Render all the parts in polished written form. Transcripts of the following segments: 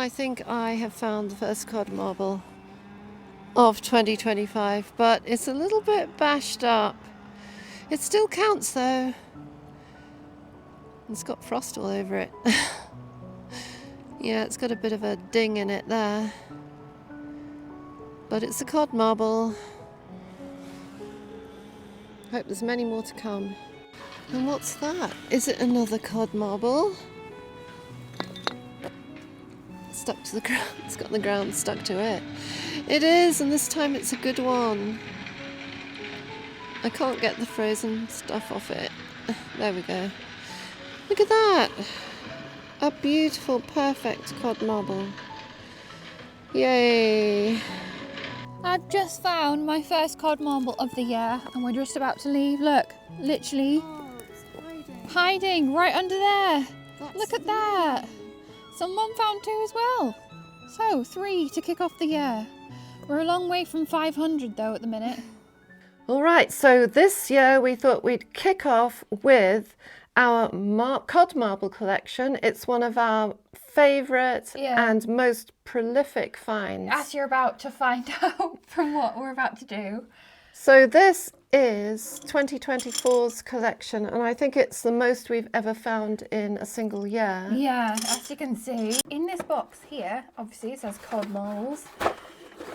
I think I have found the first cod marble of 2025, but it's a little bit bashed up. It still counts though. It's got frost all over it. Yeah, it's got a bit of a ding in it there. But it's a cod marble. Hope there's many more to come. And what's that? Is it another cod marble? Stuck to the ground. It's got the ground stuck to it. It is, and this time it's a good one. I can't get the frozen stuff off it. There we go. Look at that. A beautiful, perfect cod marble. Yay. I've just found my first cod marble of the year and we're just about to leave. Look, literally hiding right under there. Look at that. Someone found 2 as well. So 3 to kick off the year. We're a long way from 500 though at the minute. All right, so this year we thought we'd kick off with our cod marble collection. It's one of our favourite and most prolific finds. As you're about to find out from what we're about to do. So this is 2024's collection, and I think it's the most we've ever found in a single year. Yeah, as you can see, in this box here, obviously it says cod marbles,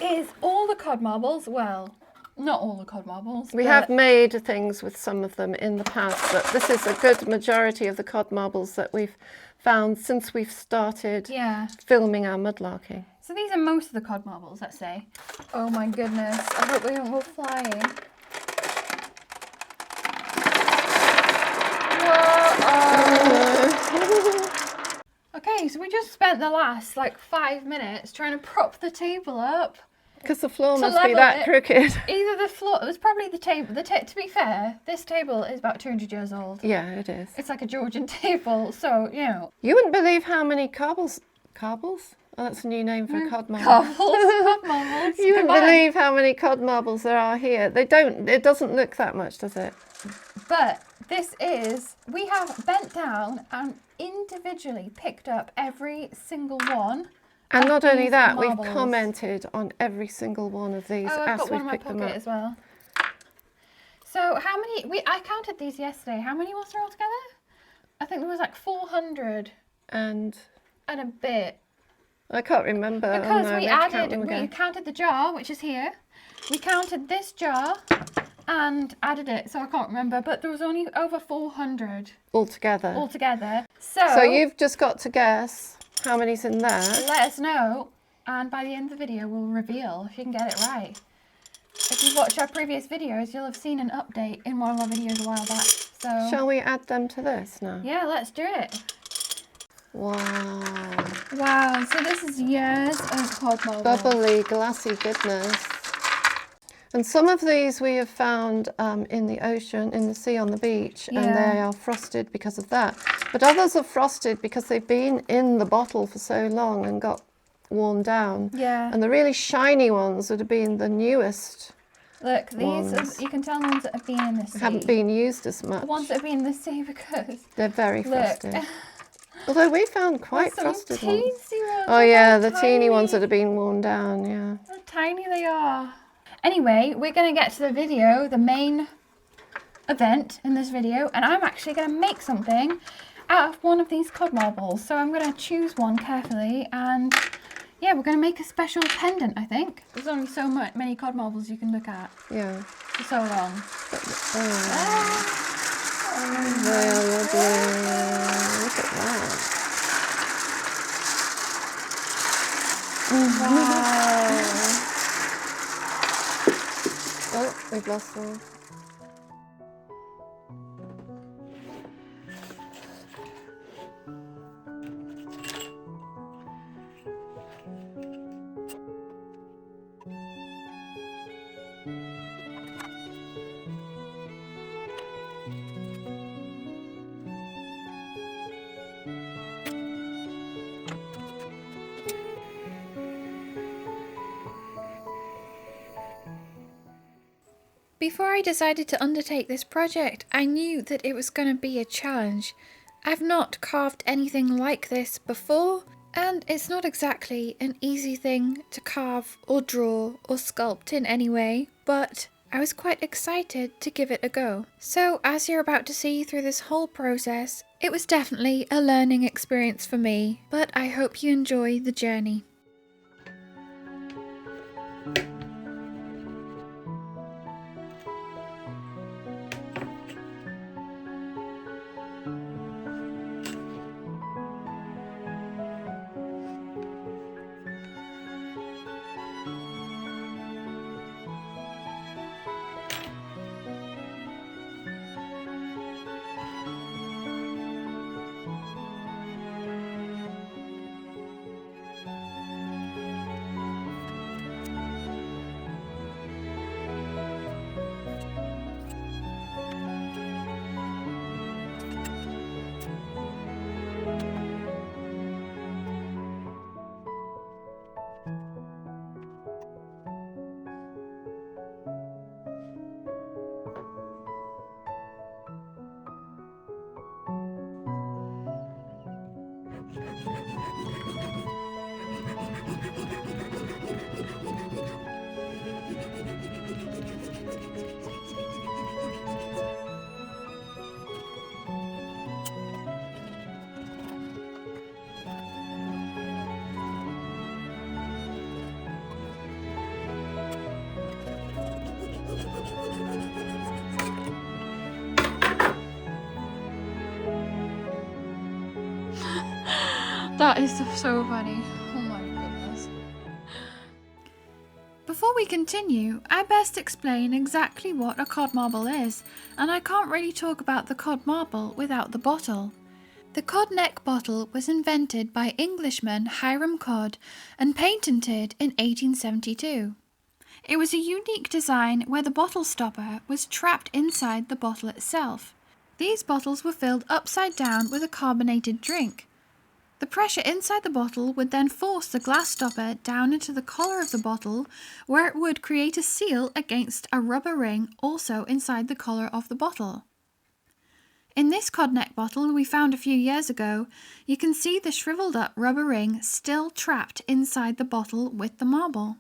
is all the cod marbles, well, not all the cod marbles. We have made things with some of them in the past, but this is a good majority of the cod marbles that we've found since we've started filming our mudlarking. So these are most of the cod marbles, let's say. Oh my goodness, I hope they don't go flying. Okay, so we just spent the last like 5 minutes trying to prop the table up. Because the floor must be that crooked. Either the floor, it was probably the table. To be fair, this table is about 200 years old. Yeah, it is. It's like a Georgian table, so, you know. You wouldn't believe how many cobbles? Oh, that's a new name for a cod marble. Cod marbles. You wouldn't believe how many cod marbles there are here. It doesn't look that much, does it? But this is, we have bent down and individually picked up every single one. And not only that, we've commented on every single one of these as we've picked them up. As well. So how many, I counted these yesterday. How many was there altogether? I think there was like 400. And a bit. I can't remember. Because we counted the jar, which is here. We counted this jar and added it, so I can't remember. But there was only over 400. Altogether. So you've just got to guess how many's in there. Let us know, and by the end of the video we'll reveal if you can get it right. If you've watched our previous videos, you'll have seen an update in one of our videos a while back. So shall we add them to this now? Yeah, let's do it. Wow, so this is years of cod marble. Bubbly, glassy goodness. And some of these we have found in the ocean, in the sea, on the beach, and they are frosted because of that. But others are frosted because they've been in the bottle for so long and got worn down. Yeah. And the really shiny ones would have been the newest. Look, these you can tell the ones that have been in the sea. Haven't been used as much. The ones that have been in the sea because they're very frosted. Although we found quite frosted ones. Ones. Oh yeah, the teeny ones that have been worn down, yeah. How tiny they are. Anyway, we're going to get to the video, the main event in this video, and I'm actually going to make something out of one of these cod marbles. So I'm going to choose one carefully, and yeah, we're going to make a special pendant, I think. There's only so many cod marbles you can look at. Yeah. For so long. They are lovely. Look at that. Wow. Oh, we've lost one. Before I decided to undertake this project, I knew that it was going to be a challenge. I've not carved anything like this before, And it's not exactly an easy thing to carve or draw or sculpt in any way, but I was quite excited to give it a go. So as you're about to see through this whole process, it was definitely a learning experience for me, but I hope you enjoy the journey. That is so funny. Oh my goodness. Before we continue, I best explain exactly what a cod marble is, and I can't really talk about the cod marble without the bottle. The cod neck bottle was invented by Englishman Hiram Cod and patented in 1872. It was a unique design where the bottle stopper was trapped inside the bottle itself. These bottles were filled upside down with a carbonated drink. The pressure inside the bottle would then force the glass stopper down into the collar of the bottle, where it would create a seal against a rubber ring also inside the collar of the bottle. In this cod neck bottle we found a few years ago, you can see the shriveled up rubber ring still trapped inside the bottle with the marble.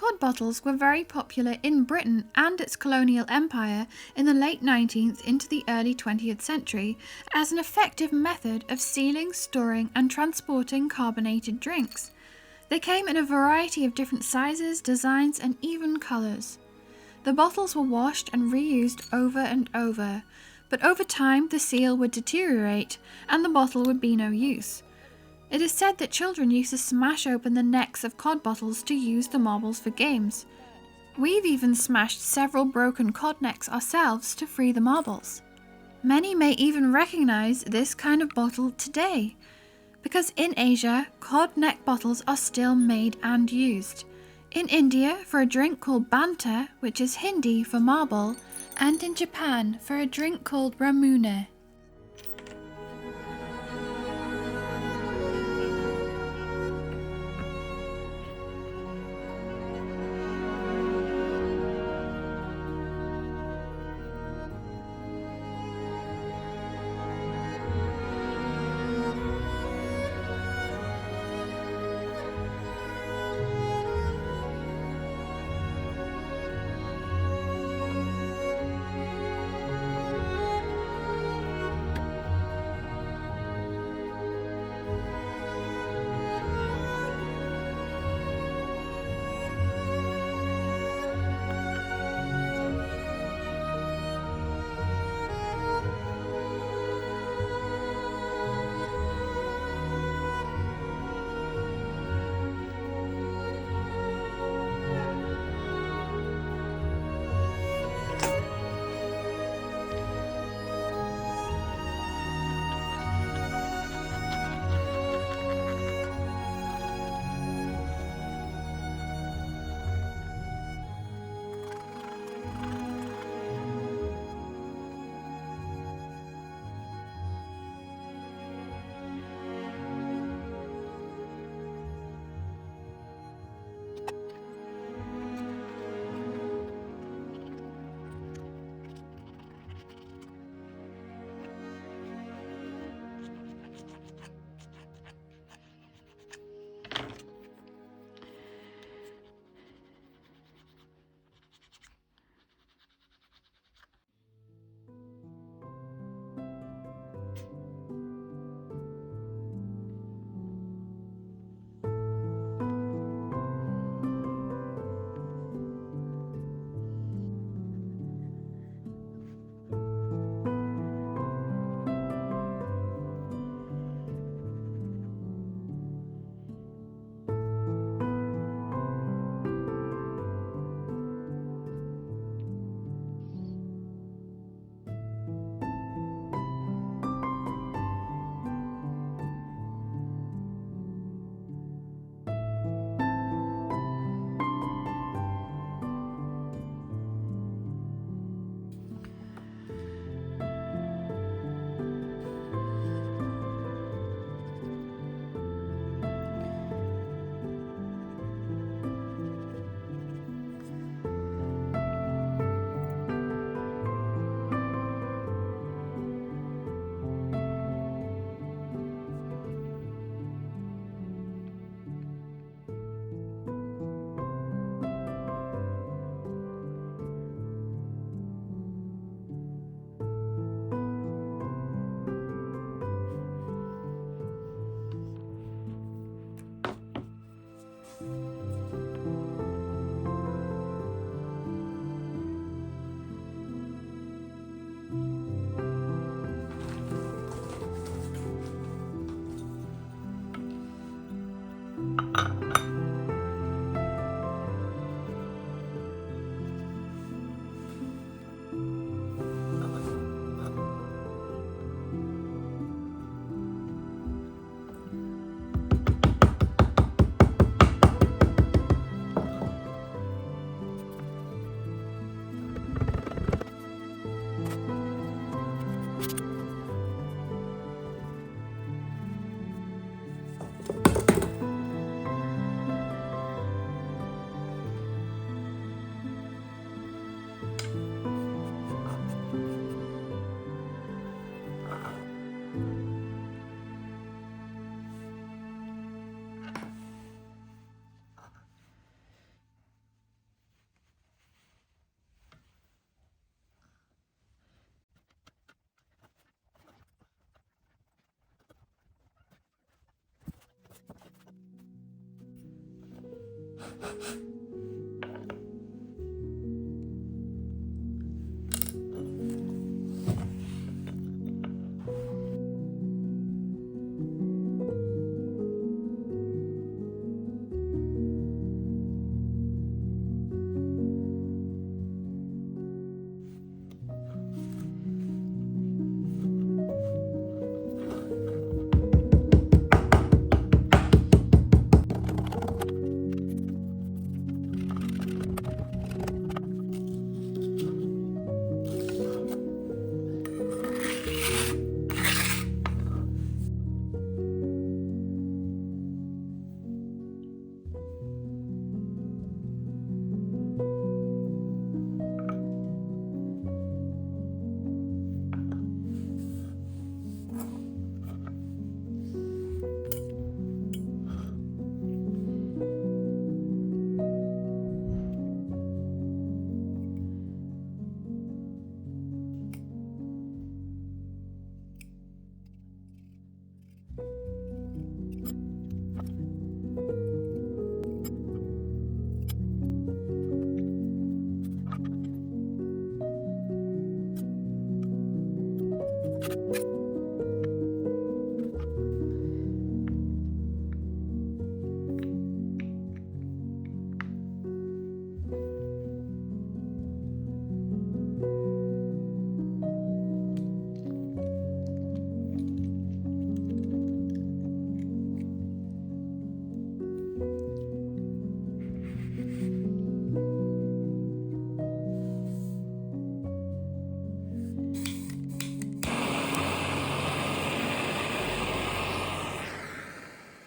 Cod bottles were very popular in Britain and its colonial empire in the late 19th into the early 20th century as an effective method of sealing, storing and transporting carbonated drinks. They came in a variety of different sizes, designs and even colours. The bottles were washed and reused over and over, but over time the seal would deteriorate and the bottle would be no use. It is said that children used to smash open the necks of cod bottles to use the marbles for games. We've even smashed several broken cod necks ourselves to free the marbles. Many may even recognise this kind of bottle today, because in Asia, cod neck bottles are still made and used. In India for a drink called banta, which is Hindi for marble, and in Japan for a drink called ramune.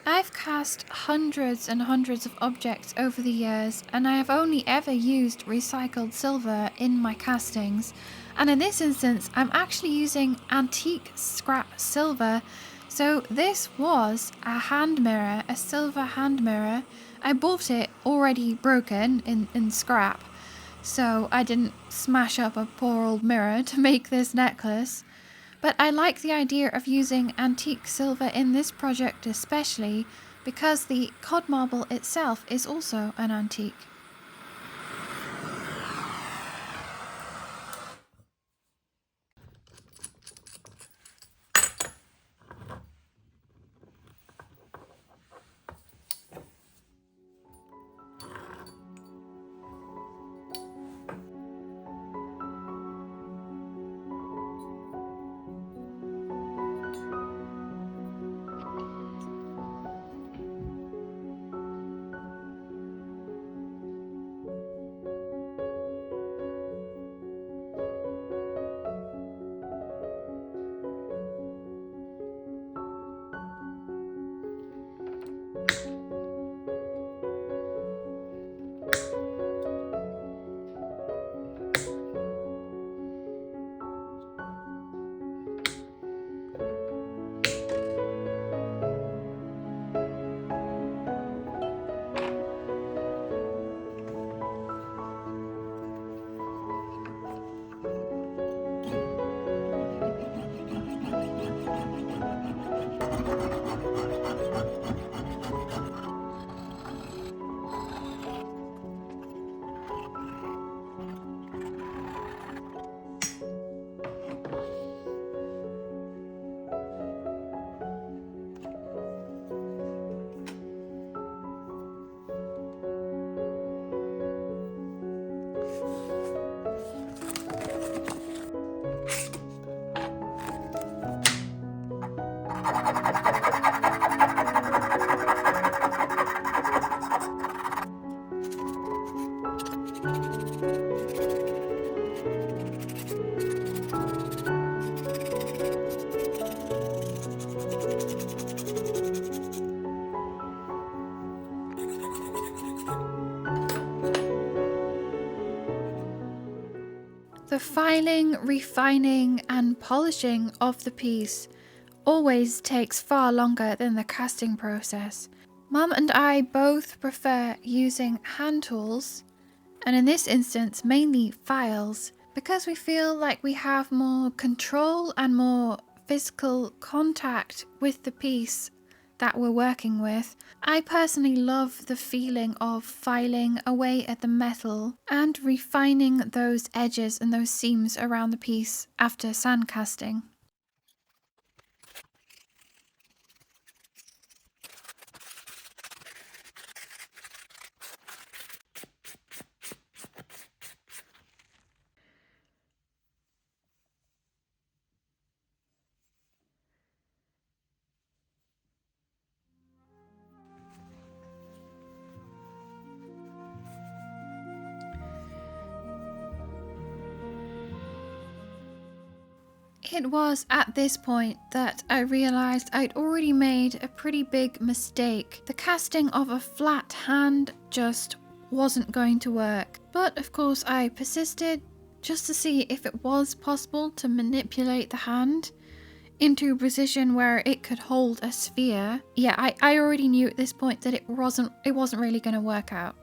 I've cast hundreds and hundreds of objects over the years, and I have only ever used recycled silver in my castings. And in this instance, I'm actually using antique scrap silver. So this was a hand mirror, a silver hand mirror. I bought it already broken in scrap, so I didn't smash up a poor old mirror to make this necklace. But I like the idea of using antique silver in this project especially because the cod marble itself is also an antique. The filing, refining and polishing of the piece always takes far longer than the casting process. Mum and I both prefer using hand tools, and in this instance mainly files, because we feel like we have more control and more physical contact with the piece that we're working with. I personally love the feeling of filing away at the metal and refining those edges and those seams around the piece after sand casting. It was at this point that I realised I'd already made a pretty big mistake. The casting of a flat hand just wasn't going to work. But of course I persisted just to see if it was possible to manipulate the hand into a position where it could hold a sphere. Yeah, I already knew at this point that it wasn't really going to work out.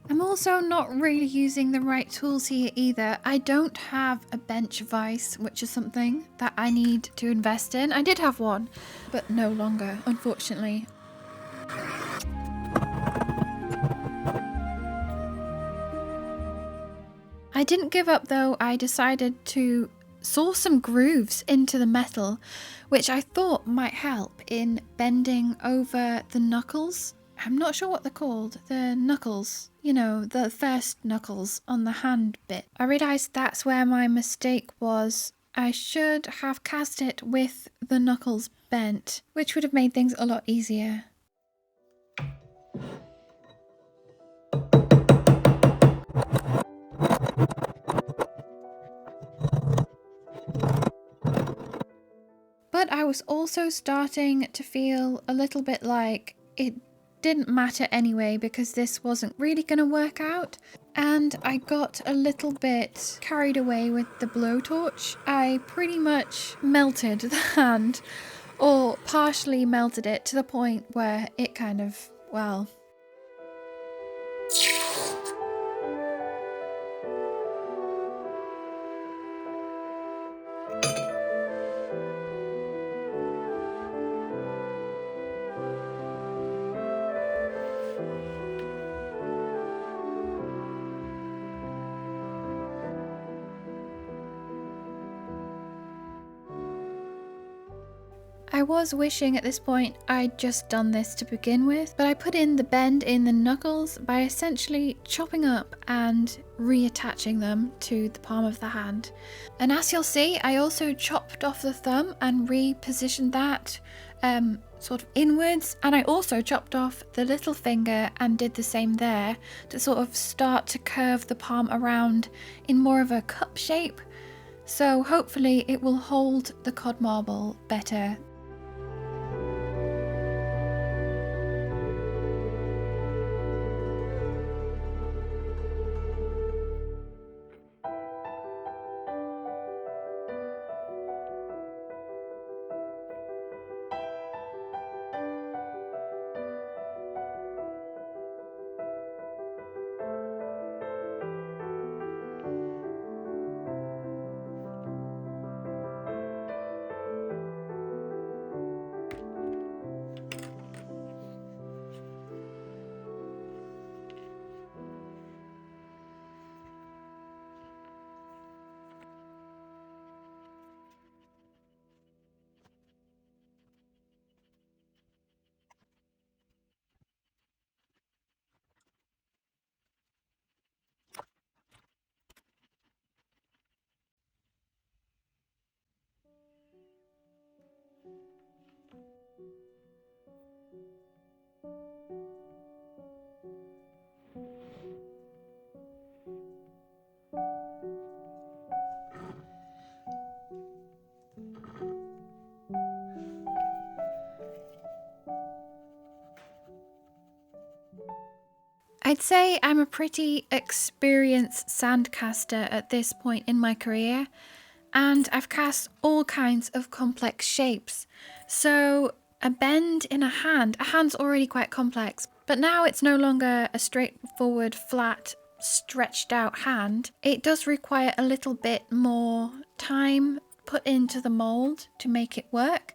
I'm also not really using the right tools here either. I don't have a bench vise, which is something that I need to invest in. I did have one, but no longer, unfortunately. I didn't give up though. I decided to saw some grooves into the metal, which I thought might help in bending over the knuckles. I'm not sure what they're called. The knuckles, you know, the first knuckles on the hand bit. I realised that's where my mistake was. I should have cast it with the knuckles bent, which would have made things a lot easier. But I was also starting to feel a little bit like it didn't matter anyway because this wasn't really going to work out. And I got a little bit carried away with the blowtorch. I pretty much melted the hand, or partially melted it to the point where it kind of, well... I was wishing at this point I'd just done this to begin with, but I put in the bend in the knuckles by essentially chopping up and reattaching them to the palm of the hand. And as you'll see, I also chopped off the thumb and repositioned that sort of inwards, and I also chopped off the little finger and did the same there to sort of start to curve the palm around in more of a cup shape. So hopefully it will hold the cod marble better. I'd say I'm a pretty experienced sandcaster at this point in my career, and I've cast all kinds of complex shapes. So a bend in a hand's already quite complex, but now it's no longer a straightforward, flat, stretched out hand. It does require a little bit more time put into the mold to make it work.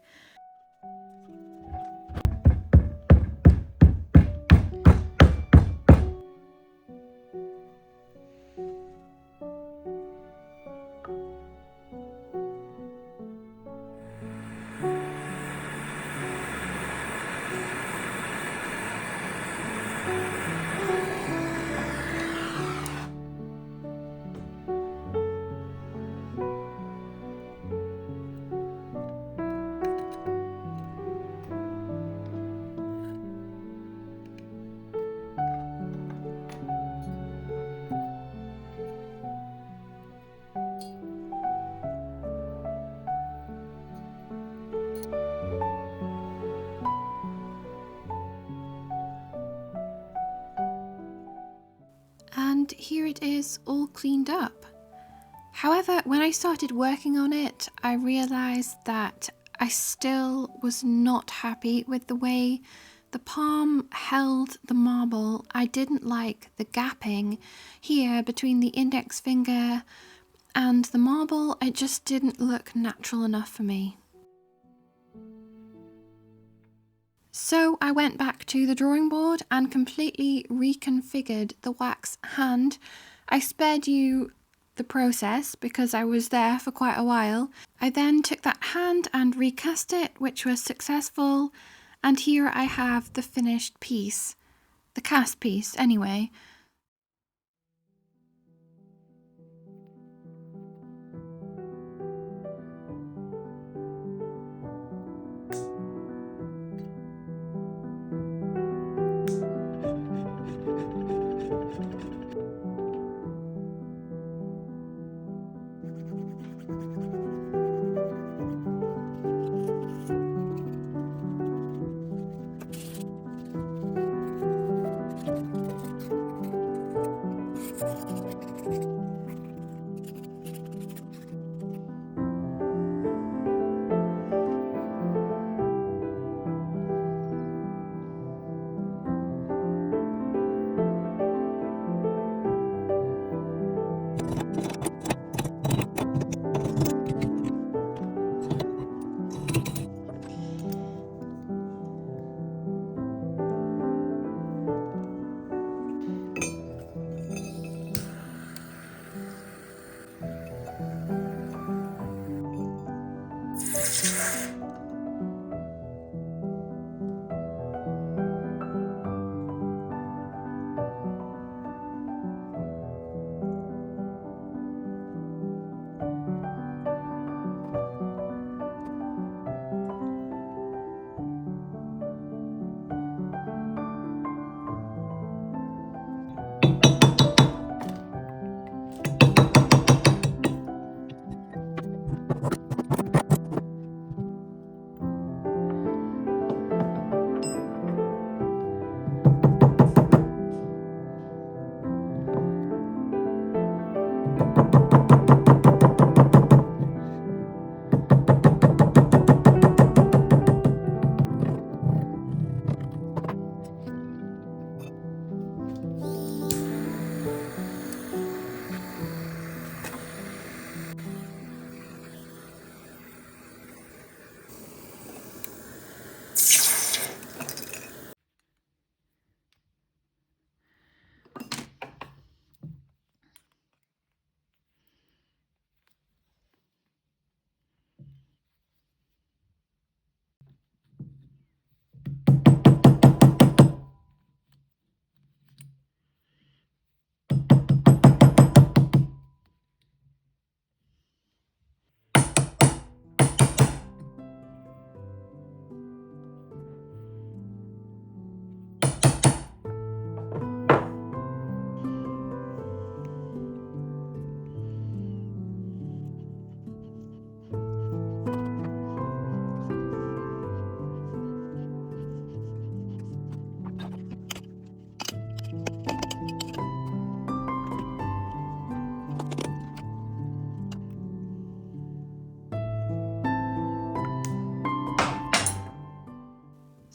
And here it is all cleaned up. However, when I started working on it, I realized that I still was not happy with the way the palm held the marble. I didn't like the gapping here between the index finger and the marble. It just didn't look natural enough for me. So I went back to the drawing board and completely reconfigured the wax hand. I spared you the process because I was there for quite a while. I then took that hand and recast it, which was successful. And here I have the finished piece, the cast piece anyway.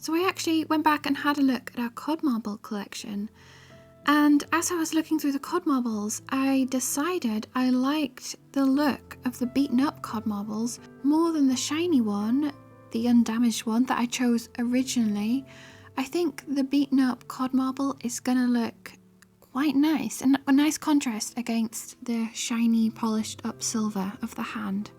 So I actually went back and had a look at our cod marble collection. And as I was looking through the cod marbles, I decided I liked the look of the beaten up cod marbles more than the shiny one, the undamaged one that I chose originally. I think the beaten up cod marble is gonna look quite nice and a nice contrast against the shiny polished up silver of the hand.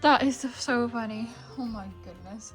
That is so funny. Oh my goodness.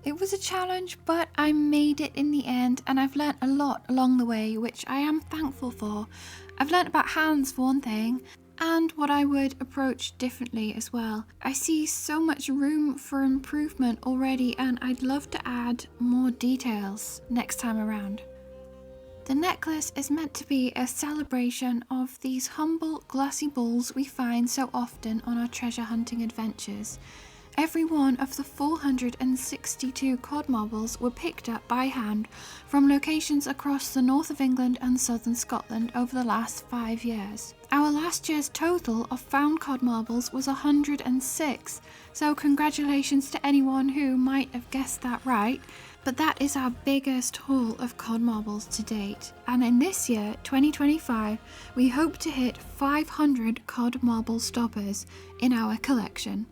It was a challenge, but I made it in the end, and I've learnt a lot along the way, which I am thankful for. I've learnt about hands for one thing, and what I would approach differently as well. I see so much room for improvement already, and I'd love to add more details next time around. The necklace is meant to be a celebration of these humble glossy balls we find so often on our treasure hunting adventures. Every one of the 462 cod marbles were picked up by hand from locations across the north of England and southern Scotland over the last 5 years. Our last year's total of found cod marbles was 106, so congratulations to anyone who might have guessed that right. But that is our biggest haul of cod marbles to date, and in this year, 2025, we hope to hit 500 cod marble stoppers in our collection.